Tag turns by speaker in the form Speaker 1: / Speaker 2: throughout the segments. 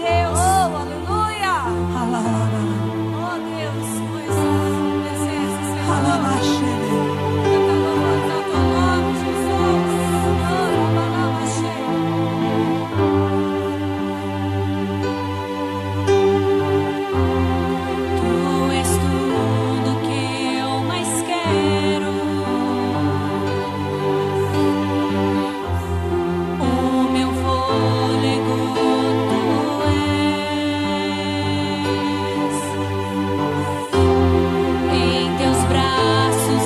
Speaker 1: Deus.
Speaker 2: Oh, aleluia.
Speaker 1: Oh, Deus. Pois presença, Senhor.
Speaker 2: Alabaxere.
Speaker 1: Canta louvores ao teu nome, Jesus. Oh, Rabalabaxê. Tu és tudo que eu mais quero. O meu fôlego tu és. Em teus braços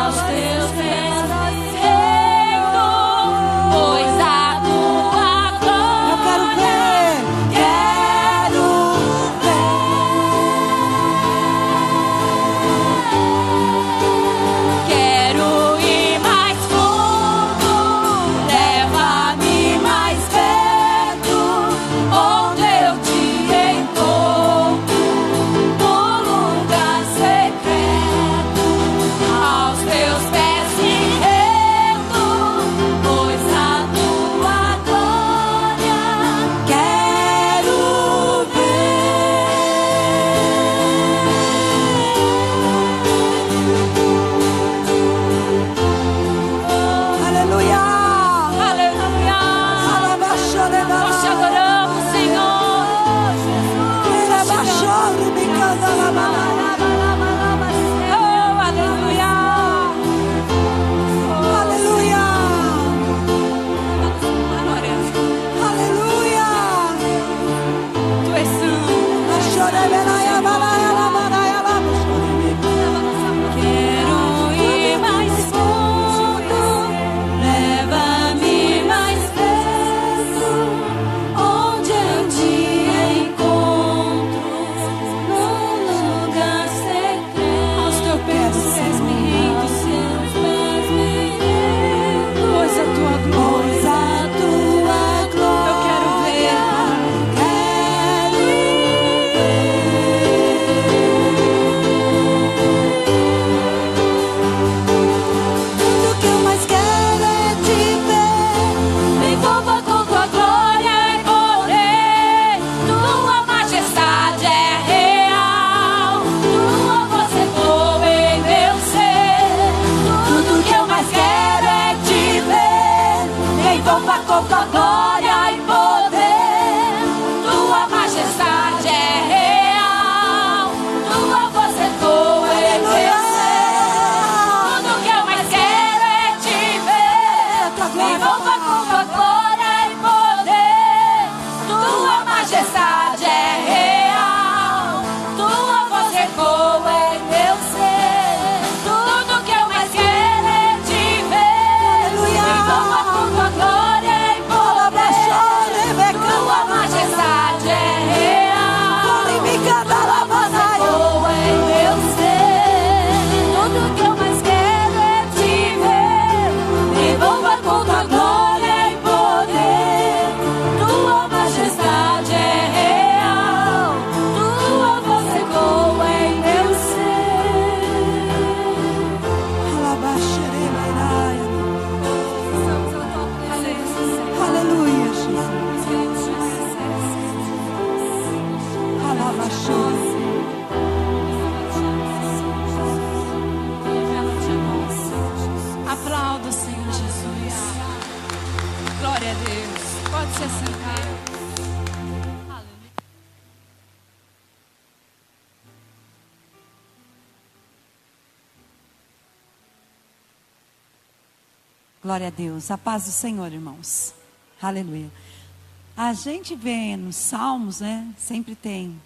Speaker 1: aos teus pés rendo, pois a tua glória.
Speaker 2: Eu quero ver.
Speaker 1: Quero ir mais fundo, leva-me mais perto, onde eu te encontro, no lugar secreto, aos teus pés me rendo, pois a tua glória
Speaker 2: Quero ver. Aleluia.
Speaker 1: Aleluia. Nós te adoramos, Senhor. Oh, aleluia.
Speaker 2: Aleluia. Aleluia.
Speaker 1: Tu és santo. Quero ir mais fundo, leva-me mais perto, onde eu te encontro, no lugar secreto. Aos teus pés me rendo, pois a tua glória, eu quero ver.
Speaker 2: Tudo que eu mais quero é te ver.
Speaker 1: Me envolva com tua glória e poder. Tua majestade é real. Tua voz ecoa em meu ser. Tudo que eu mais quero é te ver. Me envolva com tua glória e poder. Tua majestade é real. Tua voz ecoa em meu ser. Tudo que eu mais quero é te ver. Me envolva com tua glória e poder. Tua majestade é real. Tua voz ecoa em meu ser. Tudo que eu mais quero é te ver. Me envolva com tua glória e poder. Tua majestade é real. Tua voz ecoa em meu ser. Tudo que eu mais quero é te ver. Me envolva com tua glória e poder. Tua majestade é real. Tua voz ecoa em meu ser.
Speaker 2: Aleluia, Jesus.
Speaker 1: Aplauda o Senhor Jesus. Glória a Deus. Pode se assentar.
Speaker 2: Glória a Deus. A paz do Senhor, irmãos. Aleluia. A gente vê nos Salmos, né? Sempre tem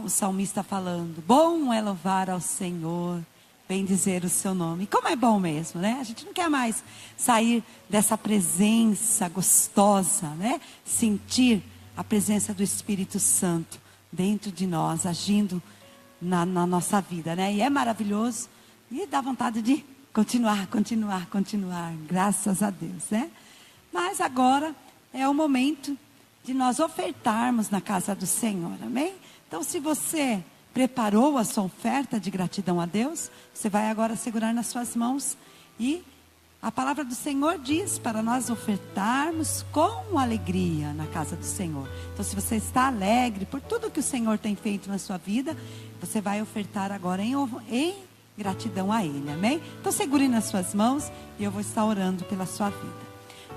Speaker 2: o salmista falando: bom é louvar ao Senhor, bem dizer o seu nome. E como é bom mesmo, né? A gente não quer mais sair dessa presença gostosa, né? Sentir a presença do Espírito Santo dentro de nós, agindo na nossa vida, né? E é maravilhoso e dá vontade de continuar. Graças a Deus, né? Mas agora é o momento de nós ofertarmos na casa do Senhor, amém? Então, se você preparou a sua oferta de gratidão a Deus, você vai agora segurar nas suas mãos e a palavra do Senhor diz para nós ofertarmos com alegria na casa do Senhor. Então, se você está alegre por tudo que o Senhor tem feito na sua vida, você vai ofertar agora em gratidão a Ele, amém? Então, segure nas suas mãos e eu vou estar orando pela sua vida.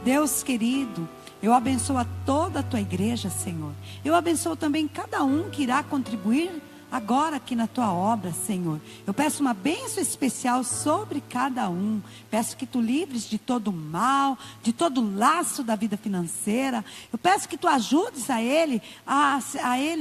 Speaker 2: Deus querido, eu abençoo a toda a tua igreja, Senhor. Eu abençoo também cada um que irá contribuir agora aqui na tua obra, Senhor. Eu peço uma bênção especial sobre cada um. Peço que tu livres de todo mal, de todo laço da vida financeira. Eu peço que tu ajudes a ele,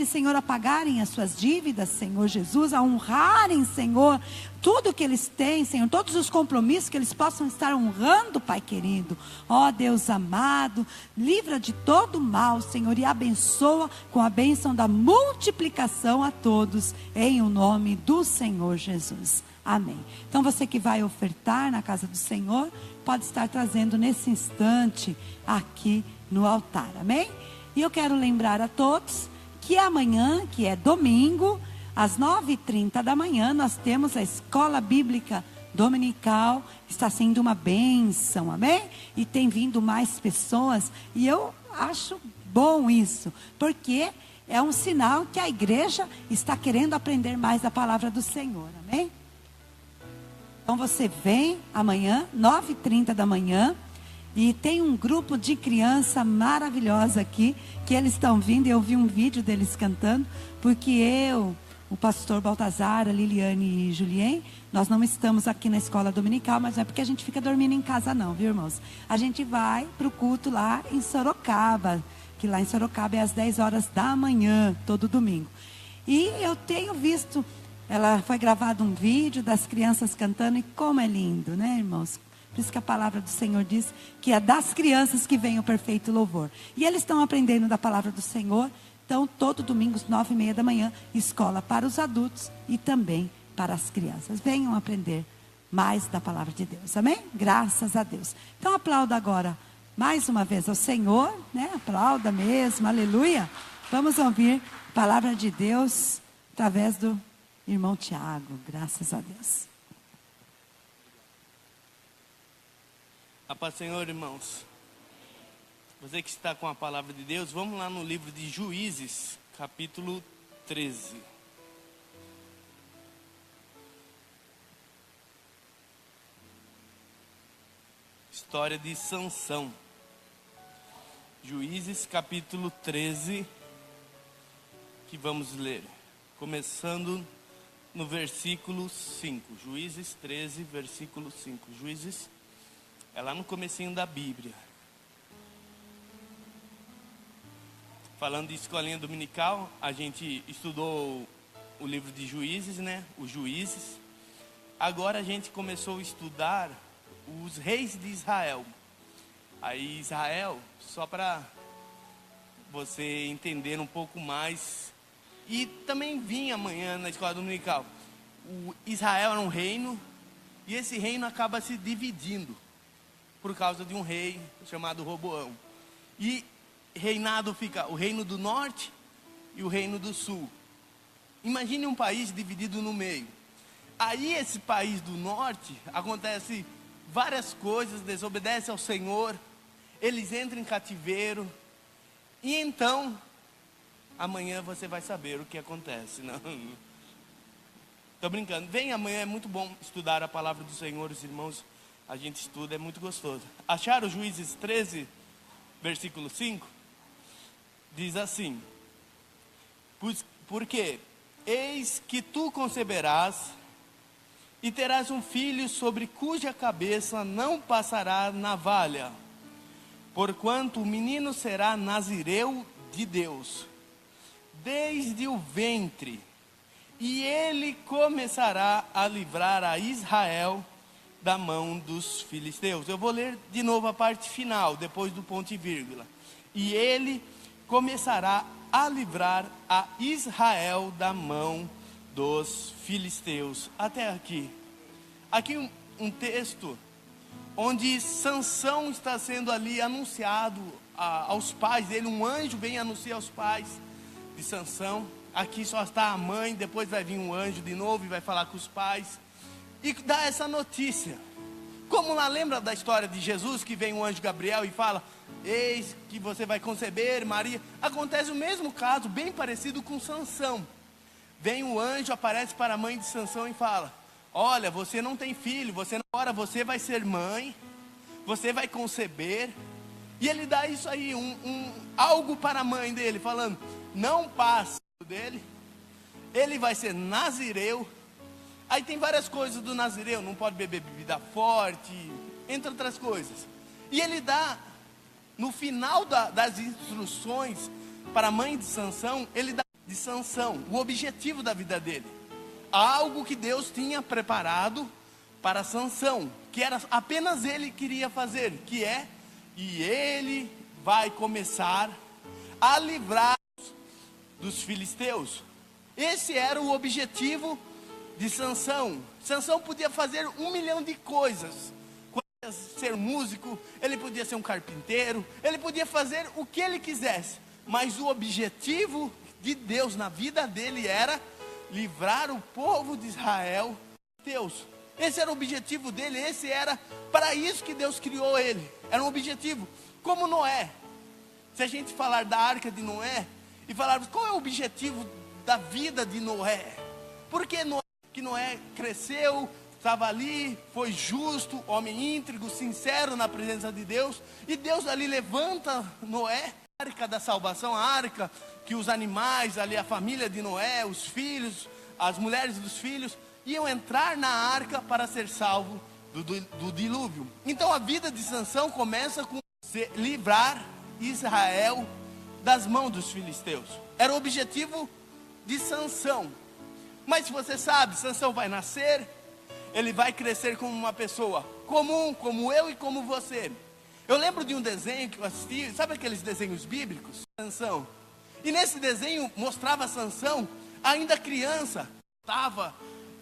Speaker 2: Senhor, a pagarem as suas dívidas, Senhor Jesus, a honrarem, Senhor, tudo que eles têm, Senhor, todos os compromissos que eles possam estar honrando, Pai querido. Ó Deus amado, livra de todo mal, Senhor, e abençoa com a bênção da multiplicação a todos, em o nome do Senhor Jesus. Amém. Então você que vai ofertar na casa do Senhor, pode estar trazendo nesse instante aqui no altar. Amém? E eu quero lembrar a todos que amanhã, que é domingo, às 9h30 da manhã, nós temos a Escola Bíblica Dominical. Está sendo uma bênção, amém? E tem vindo mais pessoas, e eu acho bom isso, porque é um sinal que a igreja está querendo aprender mais da palavra do Senhor, amém? Então você vem amanhã, 9h30 da manhã, e tem um grupo de criança maravilhosa aqui, que eles estão vindo, eu vi um vídeo deles cantando, porque eu, o pastor Baltazar, a Liliane e Julien, nós não estamos aqui na escola dominical, mas não é porque a gente fica dormindo em casa não, viu, irmãos? A gente vai para o culto lá em Sorocaba, que lá em Sorocaba é às 10 horas da manhã, todo domingo. E eu tenho visto, foi gravado um vídeo das crianças cantando, e como é lindo, né, irmãos? Por isso que a palavra do Senhor diz que é das crianças que vem o perfeito louvor. E eles estão aprendendo da palavra do Senhor. Então, todo domingo, às 9h30 da manhã, escola para os adultos e também para as crianças. Venham aprender mais da palavra de Deus, amém? Graças a Deus. Então, aplauda agora mais uma vez ao Senhor, né? Aplauda mesmo, aleluia. Vamos ouvir a palavra de Deus através do irmão Tiago, graças a Deus.
Speaker 3: A paz do Senhor, irmãos. Você que está com a palavra de Deus, vamos lá no livro de Juízes, capítulo 13. História de Sansão. Juízes, capítulo 13, que vamos ler, começando no versículo 5. Juízes 13, versículo 5. Juízes é lá no comecinho da Bíblia. Falando de escolinha dominical, a gente estudou o livro de Juízes, né? Os Juízes. Agora a gente começou a estudar os reis de Israel. Aí Israel, só para você entender um pouco mais. E também vim amanhã na escola dominical. O Israel era um reino, e esse reino acaba se dividindo por causa de um rei chamado Roboão. E reinado fica o reino do norte e o reino do sul. Imagine um país dividido no meio. Aí esse país do norte, acontece várias coisas, desobedece ao Senhor, eles entram em cativeiro, e então, amanhã você vai saber o que acontece. Não, estou brincando. Vem amanhã, é muito bom estudar a palavra do Senhor, os irmãos, a gente estuda, é muito gostoso. Acharam Juízes 13, versículo 5? Diz assim: porque eis que tu conceberás e terás um filho sobre cuja cabeça não passará navalha, porquanto o menino será nazireu de Deus, desde o ventre, e ele começará a livrar a Israel da mão dos filisteus. Eu vou ler de novo a parte final, depois do ponto e vírgula. E ele começará a livrar a Israel da mão dos filisteus. Até aqui. Aqui um texto onde Sansão está sendo ali anunciado aos pais dele. Um anjo vem anunciar aos pais de Sansão. Aqui só está a mãe, depois vai vir um anjo de novo e vai falar com os pais e dá essa notícia. Como lá, lembra da história de Jesus, que vem um anjo Gabriel e fala: eis que você vai conceber, Maria. Acontece o mesmo caso, bem parecido com Sansão. Vem um anjo, aparece para a mãe de Sansão e fala: olha, você não tem filho, agora você vai ser mãe, você vai conceber. E ele dá isso aí, algo para a mãe dele, falando: não passe dele, ele vai ser nazireu. Aí tem várias coisas do nazireu, não pode beber bebida forte, entre outras coisas. E ele dá, no final das instruções para a mãe de Sansão, ele dá de Sansão o objetivo da vida dele. algo que Deus tinha preparado para Sansão, que era apenas ele queria fazer, e ele vai começar a livrar dos filisteus. Esse era o objetivo de Sansão. Sansão podia fazer 1 milhão de coisas. Podia ser músico, ele podia ser um carpinteiro, ele podia fazer o que ele quisesse. Mas o objetivo de Deus na vida dele era livrar o povo de Israel de Deus. Esse era o objetivo dele, esse era para isso que Deus criou ele. Era um objetivo, como Noé. Se a gente falar da arca de Noé e falarmos qual é o objetivo da vida de Noé, por que Noé cresceu, estava ali, foi justo, homem íntegro, sincero na presença de Deus, e Deus ali levanta Noé, a arca da salvação, a arca que os animais ali, a família de Noé, os filhos, as mulheres dos filhos, iam entrar na arca para ser salvo do dilúvio. Então a vida de Sansão começa com livrar Israel das mãos dos filisteus. Era o objetivo de Sansão. Mas você sabe, Sansão vai nascer, ele vai crescer como uma pessoa comum, como eu e como você. Eu lembro de um desenho que eu assisti, sabe aqueles desenhos bíblicos? Sansão. E nesse desenho mostrava Sansão, ainda criança, estava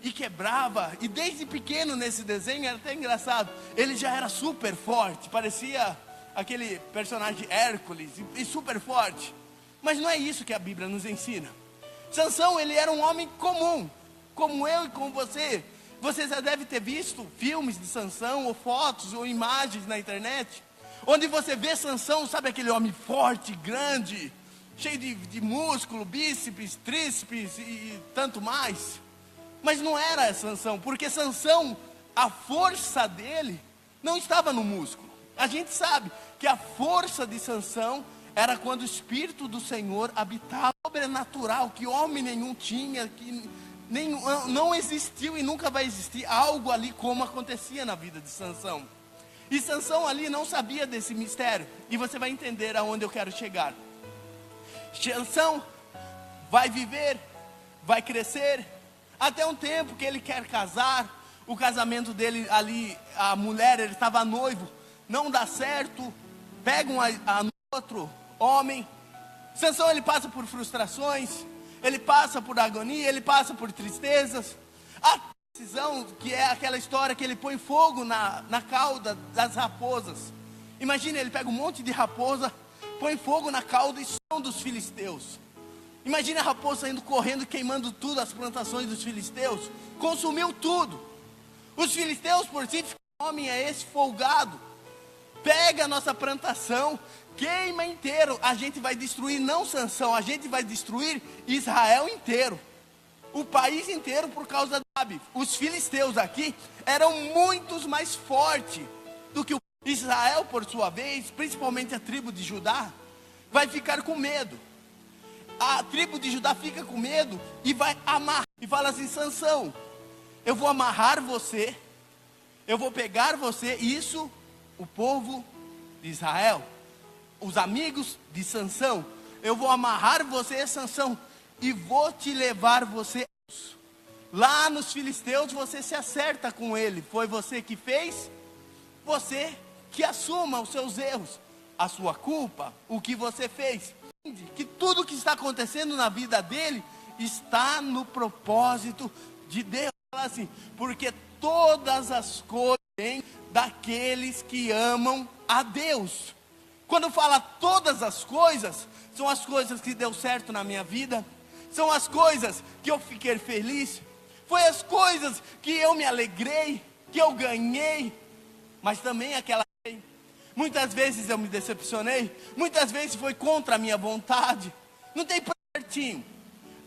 Speaker 3: e quebrava, e desde pequeno nesse desenho, era até engraçado, ele já era super forte, parecia aquele personagem Hércules, e super forte. Mas não é isso que a Bíblia nos ensina. Sansão, ele era um homem comum, como eu e como você. Você já deve ter visto filmes de Sansão, ou fotos, ou imagens na internet, onde você vê Sansão, sabe aquele homem forte, grande, cheio de músculo, bíceps, tríceps e tanto mais. Mas não era Sansão, porque Sansão, a força dele não estava no músculo. A gente sabe que a força de Sansão era quando o Espírito do Senhor habitava, sobrenatural, que homem nenhum tinha, que não existiu e nunca vai existir algo ali como acontecia na vida de Sansão. E Sansão ali não sabia desse mistério, e você vai entender aonde eu quero chegar. Sansão vai viver, vai crescer, até um tempo que ele quer casar. O casamento dele ali, a mulher, ele estava noivo, não dá certo, pegam a outro homem. Sansão, ele passa por frustrações, ele passa por agonia, ele passa por tristezas. A decisão, que é aquela história que ele põe fogo na cauda das raposas. Imagina, ele pega um monte de raposa, põe fogo na cauda e são dos filisteus. Imagina a raposa saindo correndo, queimando tudo, as plantações dos filisteus, consumiu tudo. Os filisteus por si, homem é esse folgado, pega a nossa plantação, queima inteiro. A gente vai destruir não Sansão, a gente vai destruir Israel inteiro, o país inteiro, por causa do Rabi. Os filisteus aqui eram muitos mais fortes do que o Israel, por sua vez, principalmente a tribo de Judá, vai ficar com medo. A tribo de Judá fica com medo e vai amarrar, e fala assim: Sansão, eu vou amarrar você, eu vou pegar você. Isso, o povo de Israel, os amigos de Sansão, eu vou amarrar você, Sansão, e vou te levar você lá nos filisteus. Você se acerta com ele, foi você que fez, você que assuma os seus erros, a sua culpa, o que você fez. Que tudo que está acontecendo na vida dele está no propósito de Deus. Fala assim: porque todas as coisas vêm daqueles que amam a Deus. Quando fala todas as coisas, são as coisas que deu certo na minha vida, são as coisas que eu fiquei feliz, foi as coisas que eu me alegrei, que eu ganhei, mas também aquela. Muitas vezes eu me decepcionei, muitas vezes foi contra a minha vontade. Não tem certinho,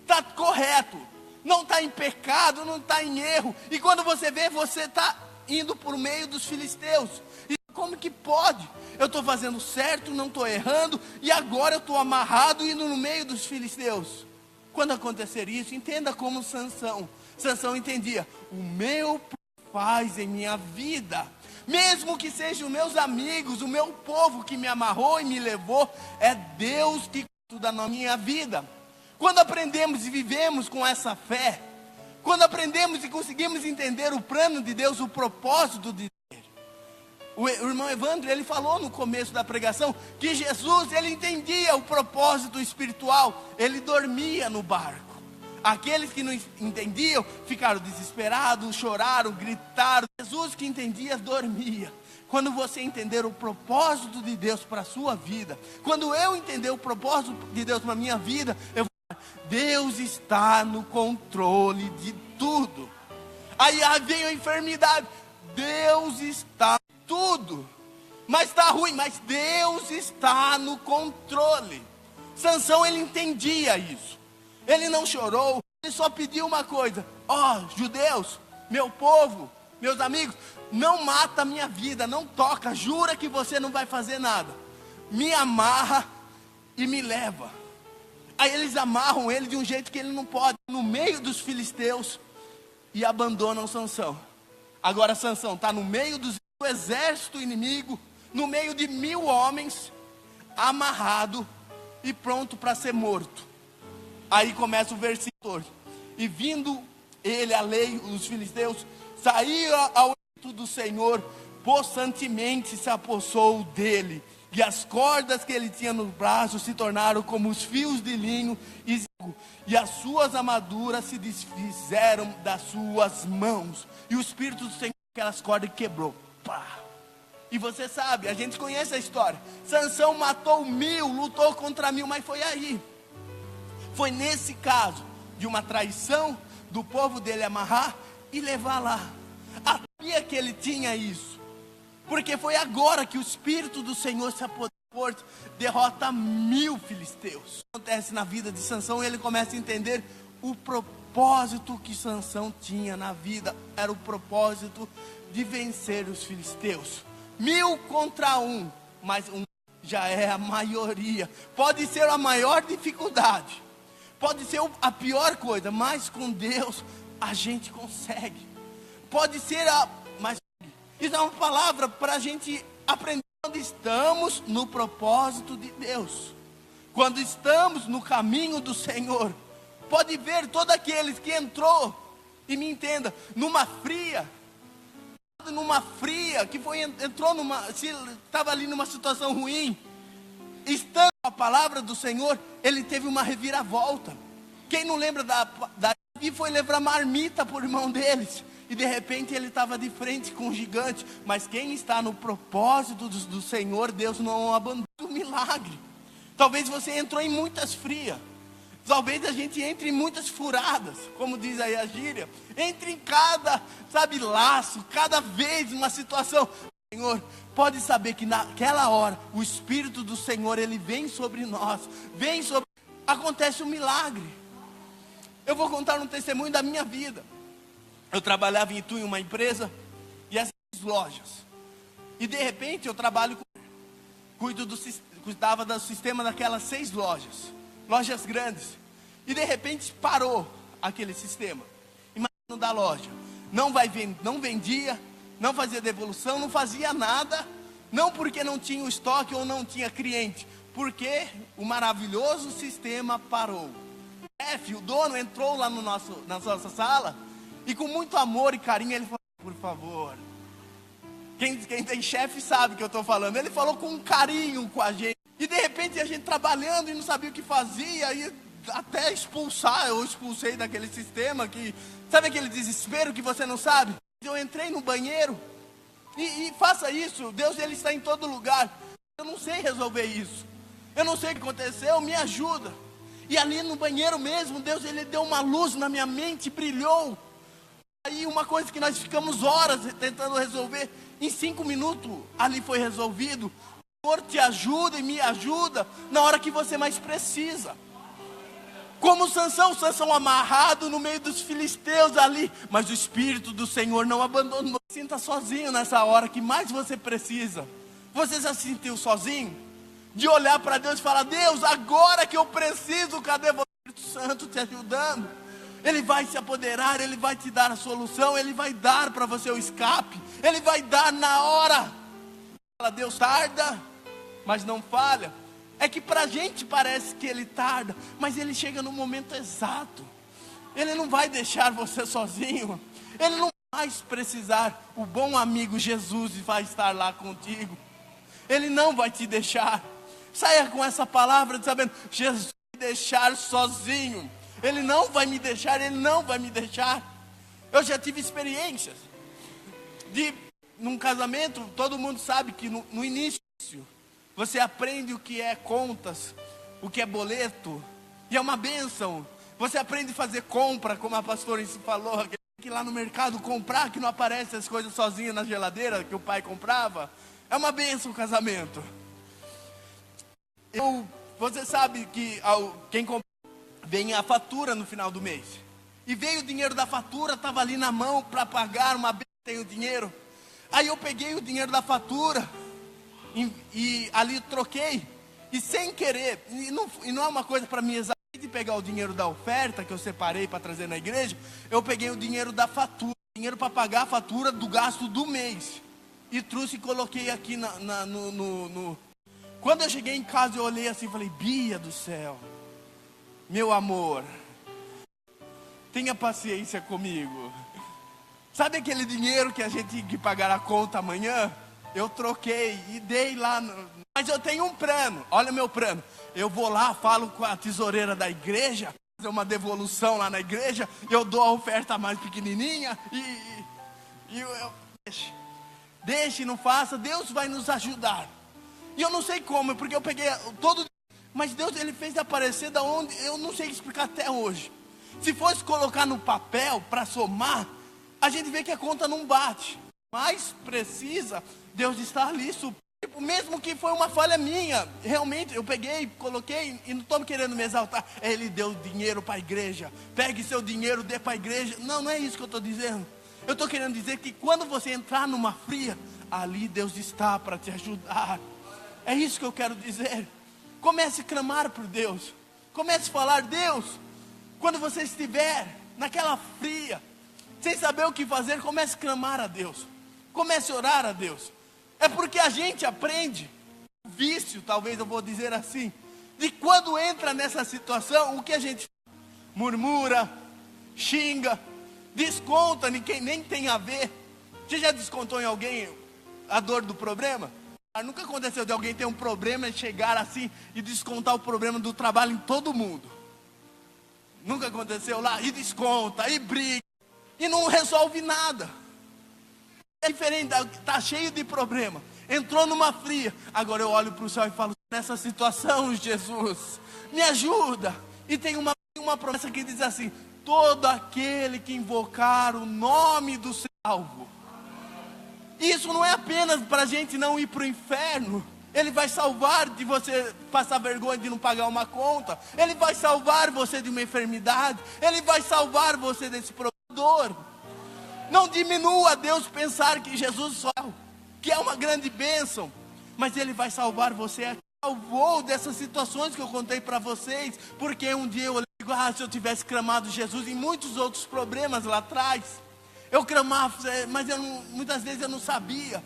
Speaker 3: está correto, não está em pecado, não está em erro. E quando você vê, você está indo por meio dos filisteus. E como que pode? Eu estou fazendo certo, não estou errando, e agora eu estou amarrado indo no meio dos filisteus. Quando acontecer isso, entenda como Sansão. Sansão entendia: o meu faz em minha vida, mesmo que sejam meus amigos, o meu povo que me amarrou e me levou, é Deus que cuida da minha vida. Quando aprendemos e vivemos com essa fé, Quando aprendemos e conseguimos entender o plano de Deus, o propósito de Deus. O irmão Evandro, ele falou no começo da pregação que Jesus, ele entendia o propósito espiritual. Ele dormia no barco. Aqueles que não entendiam ficaram desesperados, choraram, gritaram. Jesus que entendia dormia. Quando você entender o propósito de Deus para a sua vida, quando eu entender o propósito de Deus para a minha vida, eu vou falar, Deus está no controle de tudo. Aí veio a enfermidade, Deus está em tudo. Mas está ruim, mas Deus está no controle. Sansão, ele entendia isso. Ele não chorou, ele só pediu uma coisa: judeus, meu povo, meus amigos, não mata a minha vida, não toca, jura que você não vai fazer nada. Me amarra e me leva. Aí eles amarram ele de um jeito que ele não pode, no meio dos filisteus, e abandonam Sansão. Agora Sansão está no meio do exército inimigo, no meio de 1000 homens, amarrado e pronto para ser morto. Aí começa o versículo: e vindo ele, a lei, os filisteus, saíram ao encontro do Senhor, possantemente se apossou dele, e as cordas que ele tinha nos braços se tornaram como os fios de linho, e as suas armaduras se desfizeram das suas mãos, e o Espírito do Senhor, aquelas cordas, quebrou. Pá! E você sabe, a gente conhece a história. Sansão matou 1000, lutou contra 1000, mas foi aí. Foi nesse caso de uma traição do povo dele amarrar e levar lá. Sabia que ele tinha isso, porque foi agora que o Espírito do Senhor se apoderou, derrota 1000 filisteus. Acontece na vida de Sansão, ele começa a entender o propósito que Sansão tinha na vida. Era o propósito de vencer os filisteus. 1000 contra 1, mas 1 já é a maioria. Pode ser a maior dificuldade, pode ser a pior coisa, mas com Deus a gente consegue. Pode ser mas isso é uma palavra para a gente aprender. Quando estamos no propósito de Deus, quando estamos no caminho do Senhor, pode ver todos aqueles que entrou, e me entenda, numa fria, que estava ali numa situação ruim, estando a palavra do Senhor, ele teve uma reviravolta. Quem não lembra e foi levar marmita por irmão deles, e de repente ele estava de frente com um gigante. Mas quem está no propósito do Senhor, Deus não abandona o milagre. Talvez você entrou em muitas frias, talvez a gente entre em muitas furadas, como diz aí a gíria. Entre em cada, laço, cada vez uma situação. Senhor, pode saber que naquela hora o Espírito do Senhor, ele vem sobre nós, acontece um milagre. Eu vou contar um testemunho da minha vida. Eu trabalhava em Itu, em uma empresa, e essas lojas, e de repente eu trabalho cuidava do sistema daquelas 6 lojas grandes, e de repente parou aquele sistema. Imagina da loja, não vendia, não fazia devolução, não fazia nada, não porque não tinha o estoque ou não tinha cliente, porque o maravilhoso sistema parou. O dono entrou lá na nossa sala, e com muito amor e carinho ele falou: por favor, quem tem chefe sabe o que eu estou falando. Ele falou com carinho com a gente, e de repente a gente trabalhando e não sabia o que fazia, e até eu expulsei daquele sistema, sabe aquele desespero que você não sabe? Eu entrei no banheiro, e faça isso, Deus, ele está em todo lugar. Eu não sei resolver isso, eu não sei o que aconteceu, me ajuda. E ali no banheiro mesmo, Deus, ele deu uma luz na minha mente, brilhou. Aí uma coisa que nós ficamos horas tentando resolver, em 5 minutos ali foi resolvido. O Senhor te ajuda e me ajuda na hora que você mais precisa. Como Sansão amarrado no meio dos filisteus ali, mas o Espírito do Senhor não abandonou. Sinta sozinho nessa hora que mais você precisa. Você já se sentiu sozinho? De olhar para Deus e falar: Deus, agora que eu preciso, cadê você? O Espírito Santo te ajudando. Ele vai se apoderar, ele vai te dar a solução, ele vai dar para você o escape, ele vai dar na hora. Deus tarda, mas não falha. É que para a gente parece que ele tarda, mas ele chega no momento exato. Ele não vai deixar você sozinho. Ele não vai mais precisar. O bom amigo Jesus vai estar lá contigo. Ele não vai te deixar. Saia com essa palavra sabendo, Jesus vai me deixar sozinho. Ele não vai me deixar, Ele não vai me deixar. Eu já tive experiências num casamento, todo mundo sabe que no início você aprende o que é contas, o que é boleto, e é uma bênção. Você aprende a fazer compra, como a pastora falou, que ir lá no mercado comprar, que não aparece as coisas sozinhas na geladeira que o pai comprava. É uma bênção o casamento. Você sabe que quem compra, vem a fatura no final do mês. E veio o dinheiro da fatura, estava ali na mão para pagar, uma vez tem o dinheiro. Aí eu peguei o dinheiro da fatura e ali troquei. E sem querer, e não é uma coisa para mim exatamente de pegar o dinheiro da oferta que eu separei para trazer na igreja. Eu peguei o dinheiro da fatura, dinheiro para pagar a fatura do gasto do mês. E trouxe e coloquei aqui no... Quando eu cheguei em casa eu olhei assim e falei, Bia do céu, meu amor, tenha paciência comigo. Sabe aquele dinheiro que a gente tinha que pagar a conta amanhã? Eu troquei e dei lá. Mas eu tenho um plano, olha o meu plano. Eu vou lá, falo com a tesoureira da igreja, fazer uma devolução lá na igreja. Eu dou a oferta mais pequenininha e deixe, não faça. Deus vai nos ajudar. E eu não sei como, porque eu peguei todo... Mas Deus, Ele fez aparecer da onde, eu não sei explicar até hoje. Se fosse colocar no papel para somar, a gente vê que a conta não bate. Mas precisa, Deus está ali. Mesmo que foi uma falha minha, realmente eu peguei, coloquei e não estou querendo me exaltar. Ele deu dinheiro para a igreja. Pegue seu dinheiro, dê para a igreja. Não é isso que eu estou dizendo. Eu estou querendo dizer que quando você entrar numa fria, ali Deus está para te ajudar. É isso que eu quero dizer. Comece a clamar por Deus. Comece a falar, Deus, quando você estiver naquela fria, sem saber o que fazer, comece a clamar a Deus. Comece a orar a Deus. É porque a gente aprende, vício, talvez eu vou dizer assim, de quando entra nessa situação, o que a gente murmura, xinga, desconta em quem nem tem a ver. Você já descontou em alguém a dor do problema? Nunca aconteceu de alguém ter um problema e chegar assim e descontar o problema do trabalho em todo mundo. Nunca aconteceu lá e desconta, e briga, e não resolve nada. É diferente, está cheio de problema, entrou numa fria. Agora eu olho para o céu e falo, nessa situação, Jesus, me ajuda. E tem uma promessa que diz assim, todo aquele que invocar o nome do salvo. Isso não é apenas para a gente não ir para o inferno. Ele vai salvar de você passar vergonha de não pagar uma conta. Ele vai salvar você de uma enfermidade. Ele vai salvar você desse problema. Não diminua Deus pensar que Jesus salva, que é uma grande bênção. Mas Ele vai salvar você. Salvou dessas situações que eu contei para vocês. Porque um dia eu olhei e digo, se eu tivesse clamado Jesus em muitos outros problemas lá atrás. Eu clamava, mas muitas vezes eu não sabia.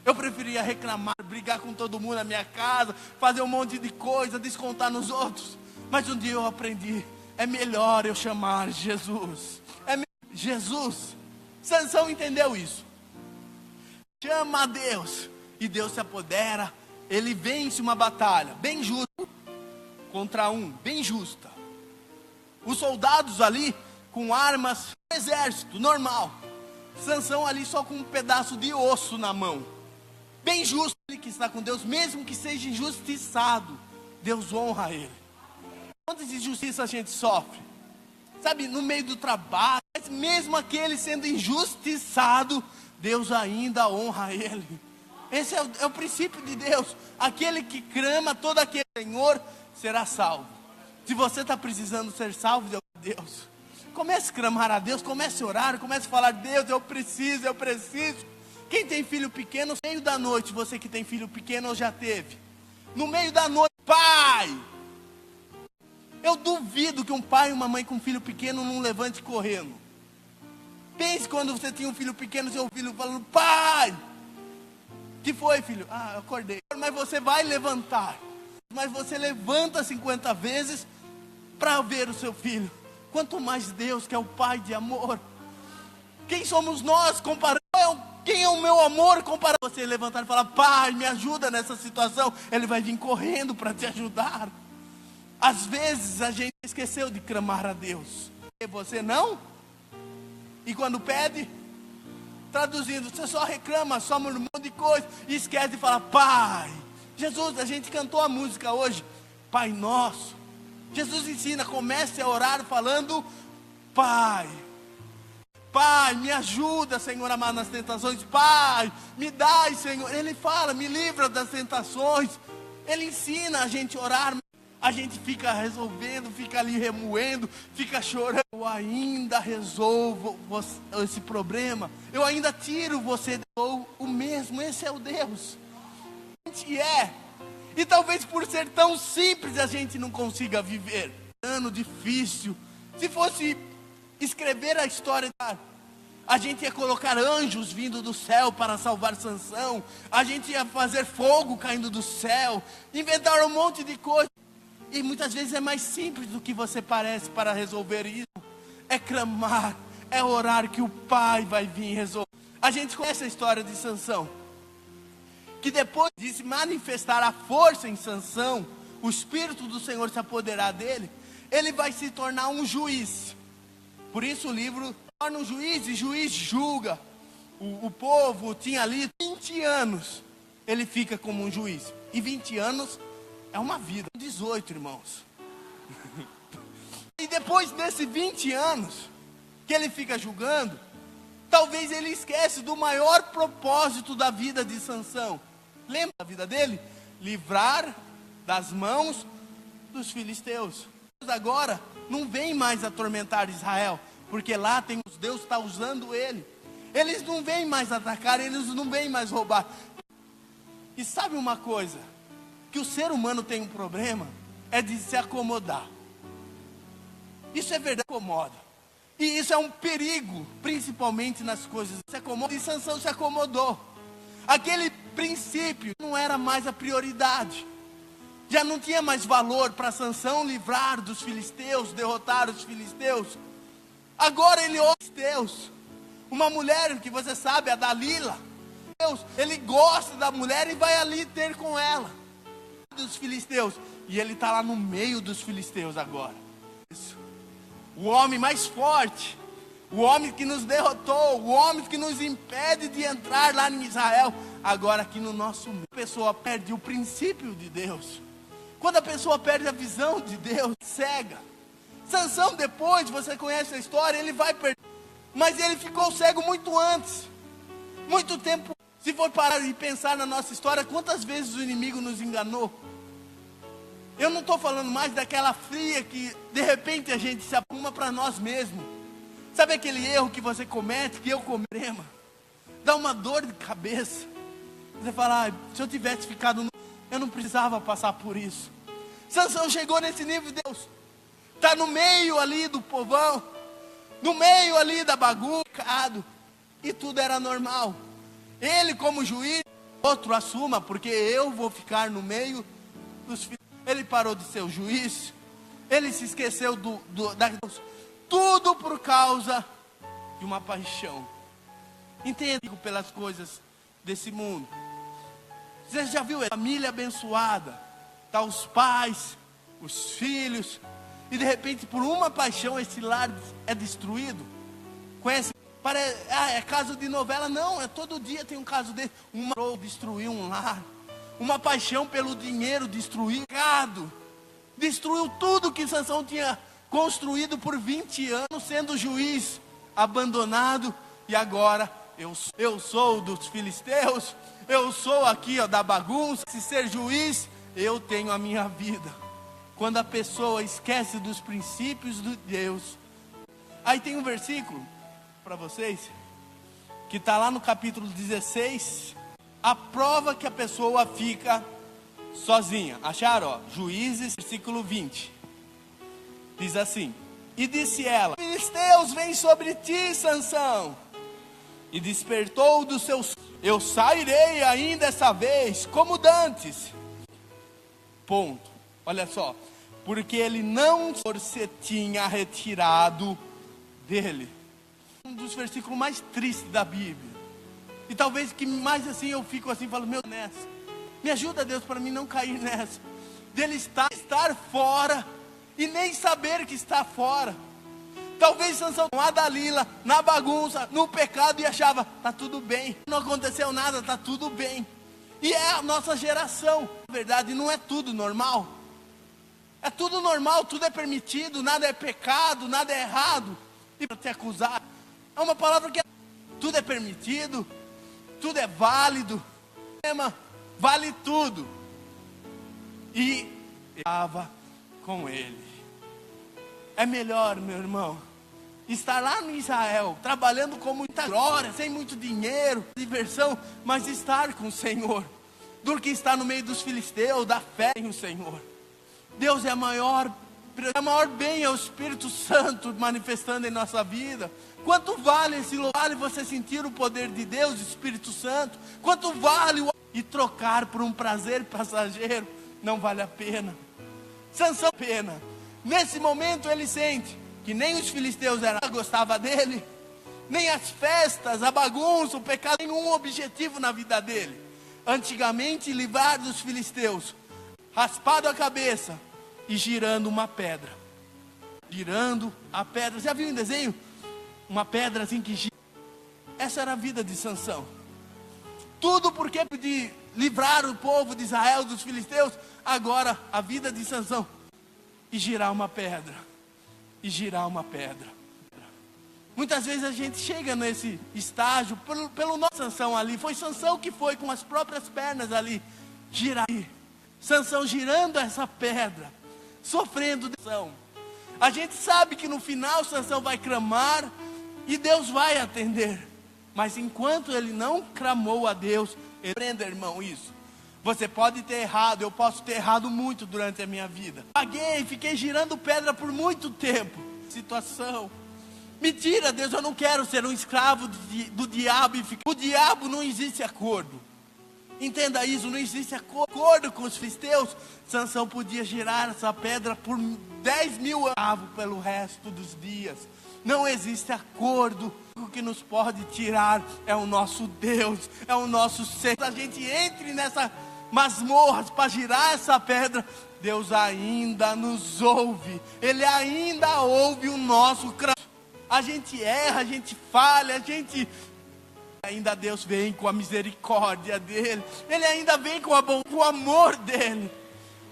Speaker 3: Eu preferia reclamar, brigar com todo mundo na minha casa, fazer um monte de coisa, descontar nos outros. Mas um dia eu aprendi, é melhor eu chamar Jesus. Jesus. Sansão entendeu isso. Chama a Deus e Deus se apodera. Ele vence uma batalha bem justa contra bem justa. Os soldados ali com armas, exército normal. Sansão ali só com um pedaço de osso na mão. Bem justo, ele que está com Deus, mesmo que seja injustiçado, Deus honra ele. Quantas injustiças a gente sofre? Sabe, no meio do trabalho, mas mesmo aquele sendo injustiçado, Deus ainda honra ele. Esse é o princípio de Deus. Aquele que clama, todo aquele Senhor será salvo. Se você está precisando ser salvo de Deus, comece a clamar a Deus, comece a orar, comece a falar, Deus, eu preciso. Quem tem filho pequeno, no meio da noite, você que tem filho pequeno ou já teve, no meio da noite, pai, eu duvido que um pai e uma mãe com um filho pequeno não levante correndo. Pense quando você tinha um filho pequeno, seu filho falando, pai, que foi, filho? Eu acordei. Mas você vai levantar, mas você levanta 50 vezes para ver o seu filho. Quanto mais Deus, que é o Pai de amor. Quem somos nós comparando? Quem é o meu amor comparado? Você levantar e falar: Pai, me ajuda nessa situação. Ele vai vir correndo para te ajudar. Às vezes a gente esqueceu de clamar a Deus. E você não? E quando pede, traduzindo, você só reclama, só murmura um monte de coisa e esquece de falar: Pai. Jesus, a gente cantou a música hoje, Pai Nosso. Jesus ensina, comece a orar falando: Pai. Pai, me ajuda, Senhor amado, nas tentações. Pai, me dai, Senhor. Ele fala: me livra das tentações. Ele ensina a gente a orar. A gente fica resolvendo, fica ali remoendo, fica chorando. Eu ainda resolvo esse problema. Eu ainda tiro você. O mesmo, esse é o Deus. A gente é. E talvez por ser tão simples a gente não consiga viver. Ano difícil. Se fosse escrever a história, a gente ia colocar anjos vindo do céu para salvar Sansão. A gente ia fazer fogo caindo do céu. Inventar um monte de coisa. E muitas vezes é mais simples do que você parece para resolver isso. É clamar, é orar que o Pai vai vir resolver. A gente conhece a história de Sansão, que depois de se manifestar a força em Sansão, o Espírito do Senhor se apoderar dele, ele vai se tornar um juiz. Por isso o livro torna um juiz, e juiz julga. O povo tinha ali 20 anos, ele fica como um juiz. E 20 anos é uma vida. 18, irmãos. E depois desses 20 anos que ele fica julgando, talvez ele esquece do maior propósito da vida de Sansão. Lembra da vida dele? Livrar das mãos dos filisteus. Agora não vem mais atormentar Israel, porque lá tem Deus está usando ele. Eles não vêm mais atacar, eles não vêm mais roubar. E sabe uma coisa? Que o ser humano tem um problema, é de se acomodar. Isso é verdade, acomoda. E isso é um perigo, principalmente nas coisas. Se acomoda, e Sansão se acomodou. Aquele princípio não era mais a prioridade. Já não tinha mais valor para Sansão livrar dos filisteus, derrotar os filisteus. Agora ele ouve os filisteus. Uma mulher que você sabe, a Dalila. Ele gosta da mulher e vai ali ter com ela. Dos filisteus. E ele está lá no meio dos filisteus agora. Isso. O homem mais forte. O homem que nos derrotou. O homem que nos impede de entrar lá em Israel. Agora aqui no nosso meio. A pessoa perde o princípio de Deus. Quando a pessoa perde a visão de Deus, cega. Sansão depois, você conhece a história, ele vai perder. Mas ele ficou cego muito antes. Muito tempo. Se for parar e pensar na nossa história, quantas vezes o inimigo nos enganou? Eu não estou falando mais daquela fria que de repente a gente se apuma para nós mesmos. Sabe aquele erro que você comete, que eu cometo? Dá uma dor de cabeça. Você fala: se eu tivesse ficado, eu não precisava passar por isso. Sansão chegou nesse nível de Deus. Está no meio ali do povão, no meio ali da bagunça, e tudo era normal. Ele como juiz, outro assuma, porque eu vou ficar no meio dos filhos. Ele parou de ser o juiz, ele se esqueceu da Deus. Tudo por causa de uma paixão. Entenda pelas coisas desse mundo. Você já viu a família abençoada? Tá os pais, os filhos, e de repente por uma paixão esse lar é destruído. Conhece? É caso de novela. Não, é todo dia tem um caso desse. Destruiu um lar. Uma paixão pelo dinheiro destruiu. Destruiu tudo que Sansão tinha construído por 20 anos, sendo juiz, abandonado. E agora eu sou dos filisteus. Eu sou aqui da bagunça. Se ser juiz, eu tenho a minha vida. Quando a pessoa esquece dos princípios de Deus. Aí tem um versículo para vocês, que está lá no capítulo 16, a prova que a pessoa fica sozinha. Acharam? Juízes, versículo 20. Diz assim: e disse ela: os filisteus vêm sobre ti, Sansão. E despertou dos seus... eu sairei ainda essa vez, como dantes. Ponto. Olha só. porque ele não se tinha retirado dele. Um dos versículos mais tristes da Bíblia. E talvez que mais assim eu fico assim, falo, meu, nessa. Me ajuda, Deus, para mim não cair nessa. Dele estar fora e nem saber que está fora. Talvez Sansão na Dalila, na bagunça, no pecado e achava, tá tudo bem. Não aconteceu nada, tá tudo bem. E é a nossa geração. Na verdade, não é tudo normal. É tudo normal, tudo é permitido, nada é pecado, nada é errado. E para te acusar, é uma palavra que tudo é permitido, tudo é válido, vale tudo. E estava com ele. É melhor, meu irmão, estar lá no Israel, trabalhando com muita glória, sem muito dinheiro, diversão, mas estar com o Senhor, do que estar no meio dos filisteus, da fé em o Senhor. Deus é maior bem, é o Espírito Santo manifestando em nossa vida. Quanto vale esse lugar? Vale você sentir o poder de Deus, Espírito Santo? Quanto vale e trocar por um prazer passageiro? Não vale a pena. Sansão, pena. Nesse momento ele sente que nem os filisteus gostavam dele, nem as festas, a bagunça, o pecado, nenhum objetivo na vida dele. Antigamente, livrar dos filisteus, raspado a cabeça e girando uma pedra. Girando a pedra. Já viu em desenho? Uma pedra assim que gira. Essa era a vida de Sansão. Tudo porque de livrar o povo de Israel dos filisteus. Agora a vida de Sansão. E girar uma pedra. E girar uma pedra. Muitas vezes a gente chega nesse estágio pelo nosso Sansão ali. Foi Sansão que foi com as próprias pernas ali girar. Sansão girando essa pedra, sofrendo depressão. A gente sabe que no final Sansão vai clamar e Deus vai atender. Mas enquanto ele não clamou a Deus, aprenda, irmão, isso. Você pode ter errado, eu posso ter errado muito durante a minha vida. Fiquei girando pedra por muito tempo. Situação. Mentira, Deus, eu não quero ser um escravo do diabo. O diabo não existe acordo. Entenda isso, não existe acordo com os filisteus. Sansão podia girar essa pedra por 10.000 anos pelo resto dos dias. Não existe acordo. O que nos pode tirar é o nosso Deus, é o nosso Senhor. A gente entre nessa masmorras para girar essa pedra, Deus ainda nos ouve. Ele ainda ouve o nosso clamor. A gente erra, a gente falha, ainda Deus vem com a misericórdia dele. Ele ainda vem com o amor dele.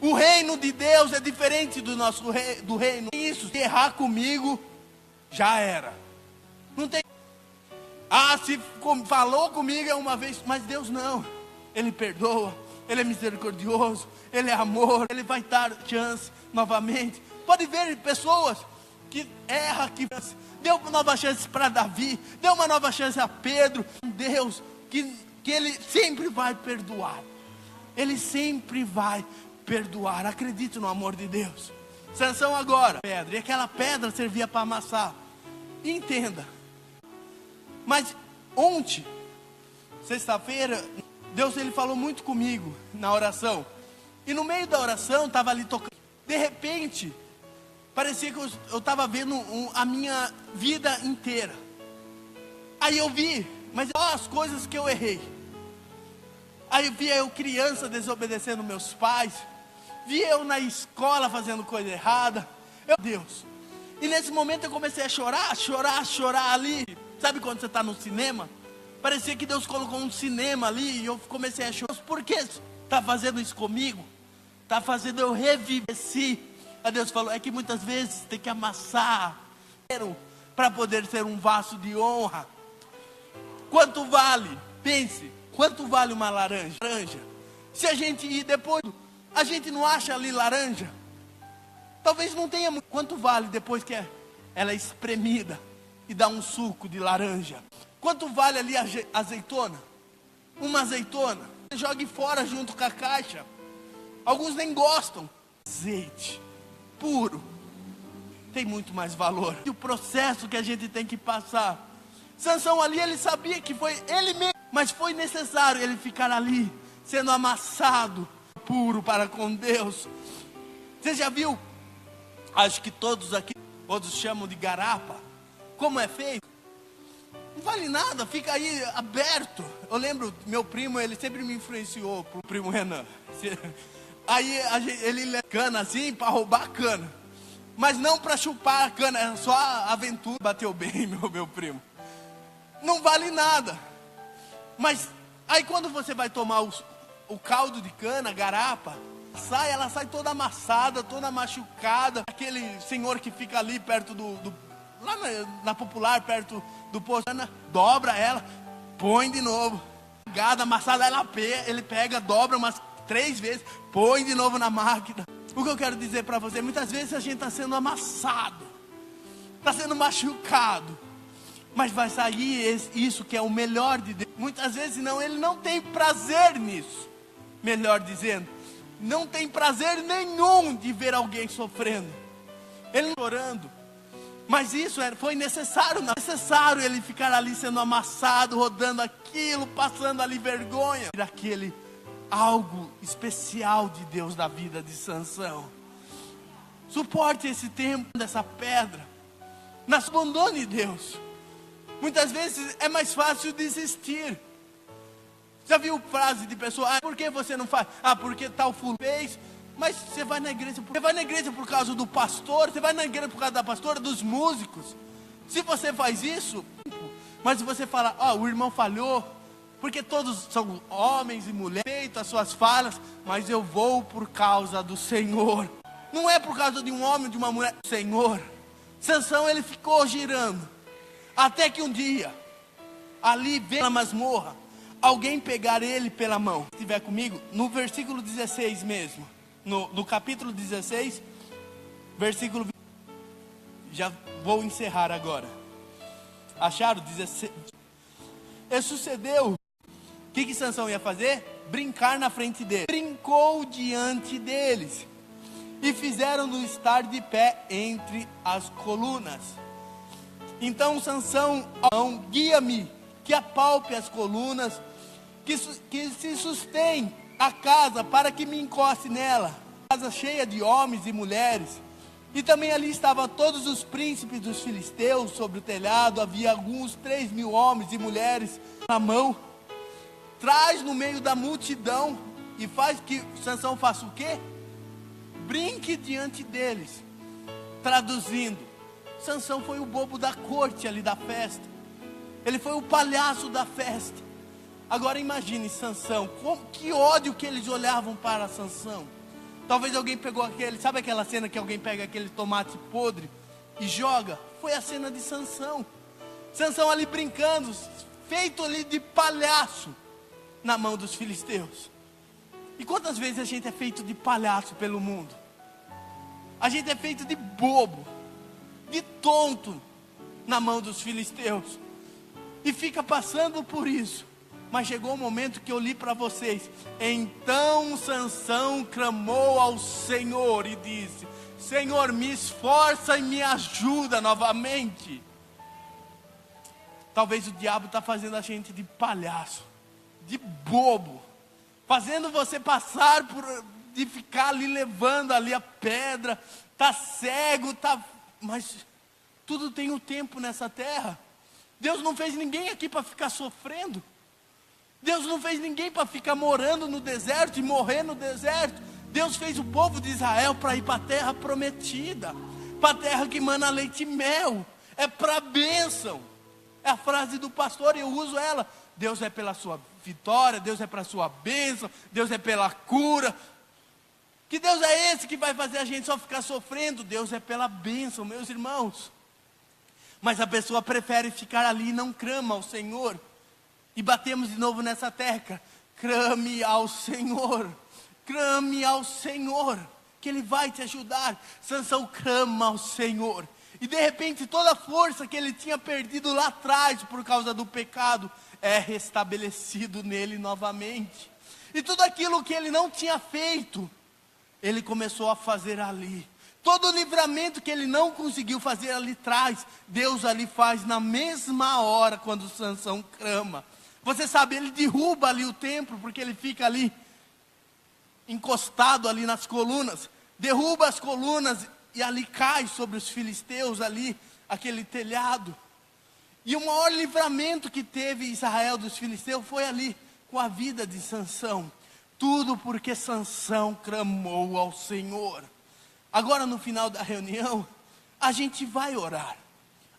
Speaker 3: O reino de Deus é diferente do nosso do reino. Isso, se errar comigo, já era. Não tem. Se falou comigo é uma vez, mas Deus não. Ele perdoa, Ele é misericordioso, Ele é amor, Ele vai dar chance novamente. Pode ver pessoas que erram, que deu uma nova chance para Davi, deu uma nova chance a Pedro. Deus, que Ele sempre vai perdoar. Ele sempre vai perdoar. Acredite no amor de Deus. Sansão agora, pedra, e aquela pedra servia para amassar. Entenda. Mas ontem, sexta-feira, Deus ele falou muito comigo na oração. E no meio da oração, estava ali tocando. De repente, parecia que eu estava vendo a minha vida inteira. Aí eu vi, mas as coisas que eu errei. Aí eu via eu criança desobedecendo meus pais. Via eu na escola fazendo coisa errada. Deus. E nesse momento eu comecei a chorar ali. Sabe quando você está no cinema? Parecia que Deus colocou um cinema ali. E eu comecei a chorar. Por que está fazendo isso comigo? Está fazendo eu reviver. Aí Deus falou, é que muitas vezes tem que amassar para poder ser um vaso de honra. Quanto vale? Pense, quanto vale uma laranja? Se a gente ir depois, a gente não acha ali laranja? Talvez não tenha muito. Quanto vale depois que ela é espremida e dá um suco de laranja? Quanto vale ali a azeitona? Uma azeitona. Jogue fora junto com a caixa. Alguns nem gostam. Azeite puro tem muito mais valor. E o processo que a gente tem que passar. Sansão ali, ele sabia que foi ele mesmo, mas foi necessário ele ficar ali, sendo amassado puro para com Deus. Você já viu Acho que todos aqui, outros chamam de garapa. Como é feito? Não vale nada, fica aí aberto. Eu lembro, meu primo, ele sempre me influenciou, pro primo Renan. Aí ele leva cana assim, para roubar a cana. Mas não para chupar a cana, é só a aventura. Bateu bem, meu primo. Não vale nada. Mas aí quando você vai tomar o caldo de cana, a garapa, ela sai toda amassada, toda machucada. Aquele senhor que fica ali perto lá na Popular, perto do posto, dobra ela, põe de novo. Gada amassada, ele pega, dobra umas 3 vezes, põe de novo na máquina. O que eu quero dizer para você, muitas vezes a gente está sendo amassado, está sendo machucado, mas vai sair isso que é o melhor de Deus. Muitas vezes ele não tem prazer nisso. Melhor dizendo, não tem prazer nenhum de ver alguém sofrendo. Ele chorando. Mas isso foi necessário ele ficar ali sendo amassado, rodando aquilo, passando ali vergonha. Aquele algo especial de Deus na vida de Sansão. Suporte esse tempo dessa pedra. Não abandone Deus. Muitas vezes é mais fácil desistir. Já viu frase de pessoa, por que você não faz? Porque tal fulano fez. Mas você vai na igreja por causa do pastor, você vai na igreja por causa da pastora, dos músicos. Se você faz isso, mas se você fala, o irmão falhou, porque todos são homens e mulheres, feito as suas falhas, mas eu vou por causa do Senhor. Não é por causa de um homem ou de uma mulher, Senhor. Sansão, ele ficou girando, até que um dia, ali na masmorra, alguém pegar ele pela mão. Se estiver comigo, no versículo 16 mesmo. No capítulo 16, versículo 20. Já vou encerrar agora. Acharam? 16. E sucedeu. O que Sansão ia fazer? Brincar na frente deles. Brincou diante deles. E fizeram-no estar de pé entre as colunas. Então Sansão, guia-me, que apalpe as colunas, que se sustém a casa para que me encoste nela. Casa cheia de homens e mulheres. E também ali estavam todos os príncipes dos filisteus sobre o telhado. Havia alguns 3.000 homens e mulheres na mão. Traz no meio da multidão e faz que Sansão faça o quê? Brinque diante deles. Traduzindo, Sansão foi o bobo da corte ali da festa. Ele foi o palhaço da festa. Agora imagine Sansão, que ódio que eles olhavam para Sansão. Talvez alguém pegou sabe aquela cena que alguém pega aquele tomate podre e joga? Foi a cena de Sansão. Sansão ali brincando, feito ali de palhaço na mão dos filisteus. E quantas vezes a gente é feito de palhaço pelo mundo? A gente é feito de bobo, de tonto na mão dos filisteus. E fica passando por isso. Mas chegou o momento que eu li para vocês. Então Sansão clamou ao Senhor e disse: Senhor, me esforça e me ajuda novamente. Talvez o diabo está fazendo a gente de palhaço, de bobo, fazendo você passar de ficar ali levando ali a pedra. Está cego, mas tudo tem um tempo nessa terra. Deus não fez ninguém aqui para ficar sofrendo. Deus não fez ninguém para ficar morando no deserto e morrer no deserto. Deus fez o povo de Israel para ir para a terra prometida, para a terra que mana leite e mel. É para a bênção. É a frase do pastor, eu uso ela. Deus é pela sua vitória, Deus é para a sua bênção, Deus é pela cura. Que Deus é esse que vai fazer a gente só ficar sofrendo? Deus é pela bênção, meus irmãos. Mas a pessoa prefere ficar ali e não clama ao Senhor. E batemos de novo nessa tecla. Clame ao Senhor. Clame ao Senhor, que Ele vai te ajudar. Sansão clama ao Senhor. E de repente toda a força que ele tinha perdido lá atrás por causa do pecado é restabelecido nele novamente. E tudo aquilo que ele não tinha feito, ele começou a fazer ali. Todo o livramento que ele não conseguiu fazer ali atrás, Deus ali faz na mesma hora quando Sansão clama. Você sabe, ele derruba ali o templo, porque ele fica ali, encostado ali nas colunas. Derruba as colunas E ali cai sobre os filisteus ali, aquele telhado. E o maior livramento que teve Israel dos filisteus foi ali, com a vida de Sansão. Tudo porque Sansão clamou ao Senhor. Agora no final da reunião, a gente vai orar.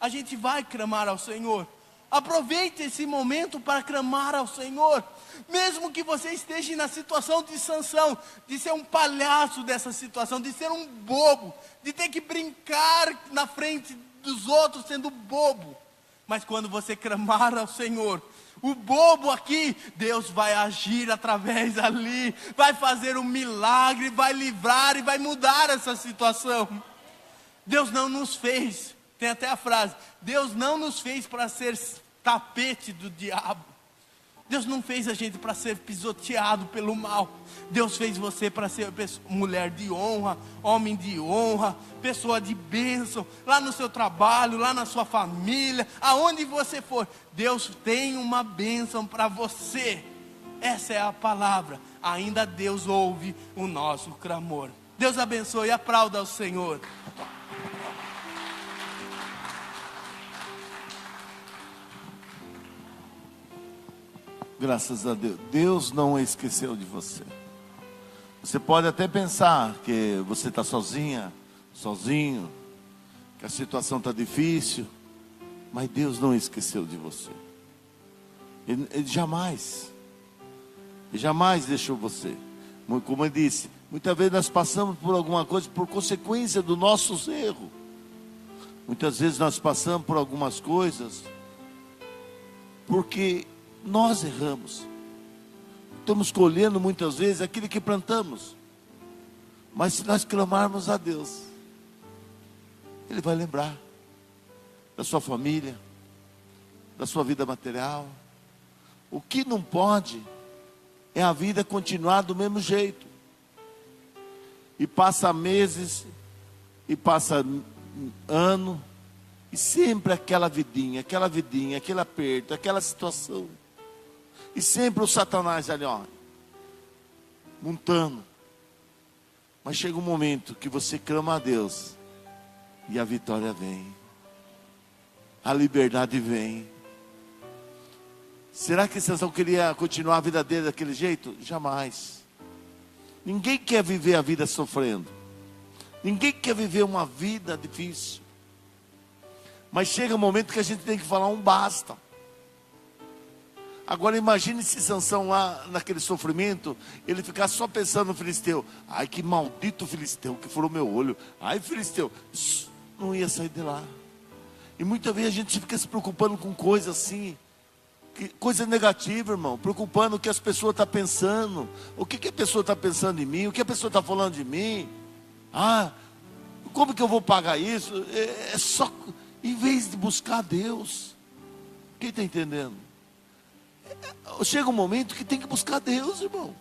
Speaker 3: A gente vai clamar ao Senhor. Aproveite esse momento para clamar ao Senhor. Mesmo que você esteja na situação de Sansão, de ser um palhaço dessa situação, de ser um bobo, de ter que brincar na frente dos outros sendo bobo. Mas quando você clamar ao Senhor, o bobo aqui, Deus vai agir através ali, vai fazer um milagre, vai livrar e vai mudar essa situação. Deus não nos fez, tem até a frase, Deus não nos fez para ser tapete do diabo. Deus não fez a gente para ser pisoteado pelo mal. Deus fez você para ser mulher de honra, homem de honra, pessoa de bênção, lá no seu trabalho, lá na sua família, aonde você for. Deus tem uma bênção para você. Essa é a palavra. Ainda Deus ouve o nosso clamor. Deus abençoe e aplauda ao Senhor.
Speaker 4: Graças a Deus. Deus não esqueceu de você. Você pode até pensar que você está sozinha, sozinho, que a situação está difícil, mas Deus não esqueceu de você. Ele jamais deixou você. Como eu disse, muitas vezes nós passamos por alguma coisa por consequência dos nossos erros. Muitas vezes nós passamos por algumas coisas porque nós erramos. Estamos colhendo muitas vezes aquilo que plantamos. Mas se nós clamarmos a Deus, Ele vai lembrar da sua família, da sua vida material. O que não pode é a vida continuar do mesmo jeito. E passa meses, e passa ano, e sempre aquela vidinha, aquele aperto, aquela situação. E sempre o Satanás ali, ó, montando. Mas chega um momento que você clama a Deus e a vitória vem. A liberdade vem. Será que Sansão queria continuar a vida dele daquele jeito? Jamais. Ninguém quer viver a vida sofrendo. Ninguém quer viver uma vida difícil. Mas chega um momento que a gente tem que falar um basta. Agora imagine se Sansão lá naquele sofrimento, ele ficar só pensando no filisteu. Ai, que maldito filisteu que furou meu olho. Ai, filisteu. Não ia sair de lá. E muitas vezes a gente fica se preocupando com coisas assim, coisa negativa, irmão. Preocupando o que as pessoas estão pensando. O que a pessoa está pensando em mim. O que a pessoa está falando de mim. Ah, como que eu vou pagar isso? É só, em vez de buscar Deus. Quem está entendendo? Chega um momento que tem que buscar Deus, irmão.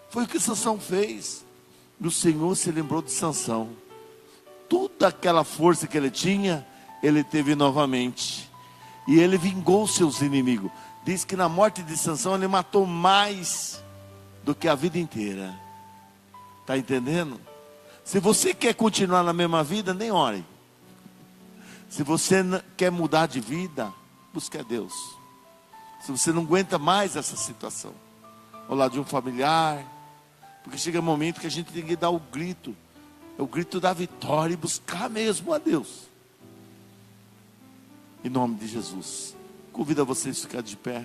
Speaker 4: Foi o que Sansão fez. E o Senhor se lembrou de Sansão. Toda aquela força que ele tinha, ele teve novamente. E ele vingou seus inimigos. Diz que na morte de Sansão ele matou mais do que a vida inteira. Está entendendo? Se você quer continuar na mesma vida, nem ore. Se você quer mudar de vida, busque a Deus. Se você não aguenta mais essa situação, ao lado de um familiar, porque chega um momento que a gente tem que dar o grito, é o grito da vitória e buscar mesmo a Deus. Em nome de Jesus, convido a vocês a ficar de pé.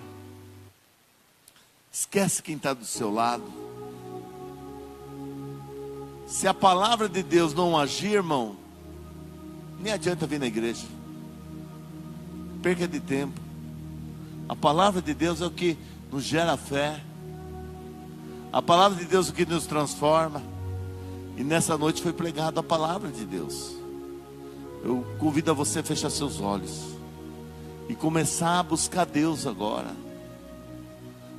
Speaker 4: Esquece quem está do seu lado. Se a palavra de Deus não agir, irmão, nem adianta vir na igreja. Perca de tempo. A palavra de Deus é o que nos gera fé. A palavra de Deus é o que nos transforma. E nessa noite foi pregada a palavra de Deus. Eu convido a você a fechar seus olhos e começar a buscar Deus agora.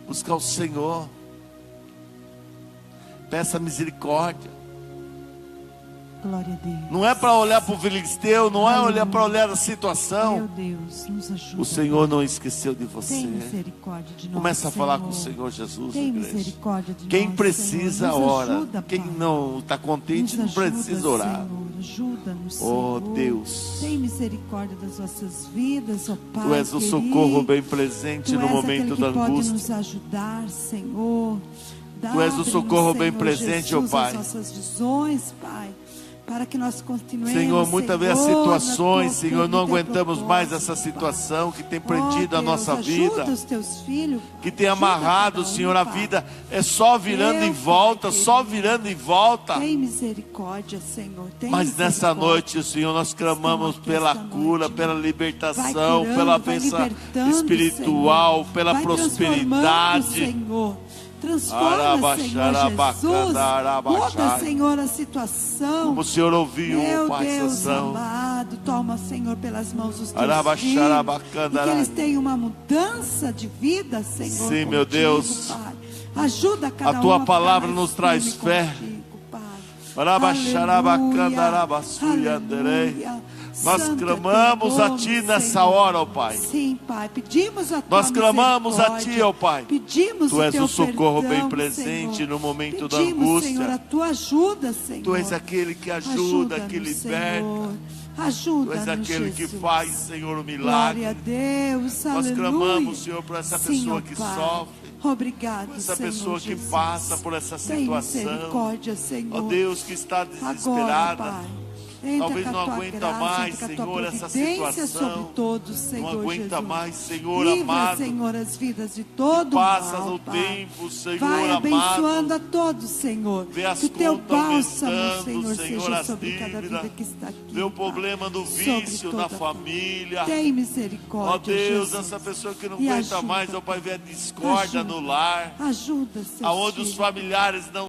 Speaker 4: Buscar o Senhor. Peça misericórdia.
Speaker 2: Glória a Deus.
Speaker 4: Não é para olhar para o filisteu, não é olhar para olhar a situação.
Speaker 2: Meu Deus, nos ajuda.
Speaker 4: O Senhor não esqueceu de você.
Speaker 2: Tem misericórdia de nós,
Speaker 4: Começa a falar
Speaker 2: Senhor.
Speaker 4: com o Senhor Jesus,
Speaker 2: Tem
Speaker 4: igreja.
Speaker 2: misericórdia de
Speaker 4: Quem
Speaker 2: nós,
Speaker 4: precisa,
Speaker 2: Senhor. Nos
Speaker 4: ora.
Speaker 2: ajuda,
Speaker 4: Quem
Speaker 2: Pai.
Speaker 4: não está contente,
Speaker 2: Nos
Speaker 4: não
Speaker 2: ajuda,
Speaker 4: precisa orar.
Speaker 2: Senhor. Ajuda-nos,
Speaker 4: Oh,
Speaker 2: Senhor.
Speaker 4: Deus.
Speaker 2: Tem misericórdia das nossas vidas, ó Pai.
Speaker 4: Tu és o
Speaker 2: querido.
Speaker 4: socorro bem presente
Speaker 2: Tu
Speaker 4: no
Speaker 2: és
Speaker 4: momento
Speaker 2: aquele
Speaker 4: da
Speaker 2: que pode
Speaker 4: angústia.
Speaker 2: nos ajudar, Senhor.
Speaker 4: Tu és o socorro bem
Speaker 2: Senhor
Speaker 4: presente, ó
Speaker 2: Jesus,
Speaker 4: Pai.
Speaker 2: as nossas visões, Pai, para que nós continuemos,
Speaker 4: Senhor, muitas vezes as
Speaker 2: Senhor, na
Speaker 4: situações,
Speaker 2: tua
Speaker 4: Senhor, não
Speaker 2: vida,
Speaker 4: aguentamos
Speaker 2: teu
Speaker 4: mais
Speaker 2: propósito,
Speaker 4: essa
Speaker 2: Pai.
Speaker 4: situação que tem
Speaker 2: Ó,
Speaker 4: prendido a
Speaker 2: Deus,
Speaker 4: nossa
Speaker 2: ajuda
Speaker 4: vida,
Speaker 2: os teus filhos,
Speaker 4: que tem
Speaker 2: ajuda
Speaker 4: amarrado,
Speaker 2: cada um,
Speaker 4: Senhor, a
Speaker 2: Pai.
Speaker 4: vida é só virando
Speaker 2: Meu
Speaker 4: em volta,
Speaker 2: Pai
Speaker 4: só
Speaker 2: querido.
Speaker 4: virando em volta.
Speaker 2: Tem misericórdia, Senhor. Tem
Speaker 4: Mas nessa
Speaker 2: misericórdia.
Speaker 4: noite, Senhor, nós clamamos
Speaker 2: Estamos
Speaker 4: pela
Speaker 2: esta
Speaker 4: cura,
Speaker 2: noite.
Speaker 4: pela
Speaker 2: Vai
Speaker 4: libertação,
Speaker 2: curando,
Speaker 4: pela
Speaker 2: vai
Speaker 4: bênção
Speaker 2: libertando,
Speaker 4: espiritual,
Speaker 2: Senhor.
Speaker 4: pela
Speaker 2: Vai
Speaker 4: prosperidade.
Speaker 2: transformando, Senhor. Transforma, Senhor Jesus. Muda, Senhor, a situação.
Speaker 4: Como o Senhor ouviu,
Speaker 2: Meu
Speaker 4: Pai
Speaker 2: Deus
Speaker 4: Sanção.
Speaker 2: amado, toma, Senhor, pelas mãos dos teus
Speaker 4: Arabaxarabacandara.
Speaker 2: filhos. E que eles tenham uma mudança de vida, Senhor.
Speaker 4: Sim, meu
Speaker 2: contigo,
Speaker 4: Deus.
Speaker 2: Pai. Ajuda cada
Speaker 4: A tua
Speaker 2: um
Speaker 4: palavra
Speaker 2: ficar mais
Speaker 4: nos traz
Speaker 2: firme
Speaker 4: fé.
Speaker 2: contigo, Pai.
Speaker 4: Arabaxarabacandarabaçuianderei.
Speaker 2: Aleluia.
Speaker 4: Nós
Speaker 2: Santo é
Speaker 4: clamamos
Speaker 2: teu
Speaker 4: a
Speaker 2: nome,
Speaker 4: Ti nessa
Speaker 2: Senhor.
Speaker 4: hora, ó Pai.
Speaker 2: Sim, Pai, pedimos a tua
Speaker 4: Nós clamamos a Ti,
Speaker 2: misericórdia.
Speaker 4: ó Pai.
Speaker 2: Pedimos
Speaker 4: Tu és
Speaker 2: teu
Speaker 4: o socorro
Speaker 2: perdão,
Speaker 4: bem presente
Speaker 2: Senhor.
Speaker 4: no momento da
Speaker 2: Pedimos,
Speaker 4: angústia.
Speaker 2: Senhor, a tua ajuda, Senhor.
Speaker 4: Tu és aquele que ajuda,
Speaker 2: Ajuda-nos,
Speaker 4: que liberta.
Speaker 2: Senhor.
Speaker 4: Tu
Speaker 2: Ajuda-nos,
Speaker 4: és aquele que
Speaker 2: Jesus.
Speaker 4: faz, Senhor, o
Speaker 2: Glória a
Speaker 4: milagre.
Speaker 2: Deus,
Speaker 4: Nós
Speaker 2: aleluia.
Speaker 4: clamamos, Senhor, por essa
Speaker 2: Sim,
Speaker 4: pessoa
Speaker 2: ó
Speaker 4: que
Speaker 2: Pai.
Speaker 4: sofre,
Speaker 2: Obrigado,
Speaker 4: por essa
Speaker 2: Senhor
Speaker 4: pessoa que
Speaker 2: Jesus.
Speaker 4: passa por essa
Speaker 2: Tem
Speaker 4: situação.
Speaker 2: misericórdia, Senhor.
Speaker 4: Ó Deus, que está
Speaker 2: Agora,
Speaker 4: desesperada.
Speaker 2: Pai. Entra
Speaker 4: Talvez
Speaker 2: com a
Speaker 4: não
Speaker 2: tua
Speaker 4: aguenta
Speaker 2: graça,
Speaker 4: mais,
Speaker 2: entra com a tua
Speaker 4: Senhor, essa
Speaker 2: providência
Speaker 4: situação.
Speaker 2: sobre todos, Senhor
Speaker 4: Não aguenta
Speaker 2: Jesus.
Speaker 4: mais, Senhor
Speaker 2: Livra,
Speaker 4: amado.
Speaker 2: Senhor, as vidas de todo
Speaker 4: Passa
Speaker 2: mal,
Speaker 4: o
Speaker 2: Pai.
Speaker 4: tempo, Senhor
Speaker 2: Vai
Speaker 4: amado.
Speaker 2: abençoando a todos, Senhor.
Speaker 4: Vê as
Speaker 2: Que o teu
Speaker 4: contas
Speaker 2: bálsamo,
Speaker 4: aumentando,
Speaker 2: Senhor,
Speaker 4: Senhor,
Speaker 2: seja
Speaker 4: as
Speaker 2: sobre cada
Speaker 4: dívidas.
Speaker 2: vida que está aqui.
Speaker 4: Vê o
Speaker 2: Pai.
Speaker 4: problema do
Speaker 2: Sobre
Speaker 4: vício
Speaker 2: toda
Speaker 4: na
Speaker 2: a
Speaker 4: família.
Speaker 2: Tem
Speaker 4: Ó
Speaker 2: misericórdia,
Speaker 4: Deus,
Speaker 2: Jesus.
Speaker 4: essa pessoa que não
Speaker 2: E
Speaker 4: aguenta
Speaker 2: ajuda,
Speaker 4: mais, ó Pai, vê a discórdia
Speaker 2: ajuda.
Speaker 4: no lar.
Speaker 2: Ajuda, Senhor.
Speaker 4: Aonde os familiares não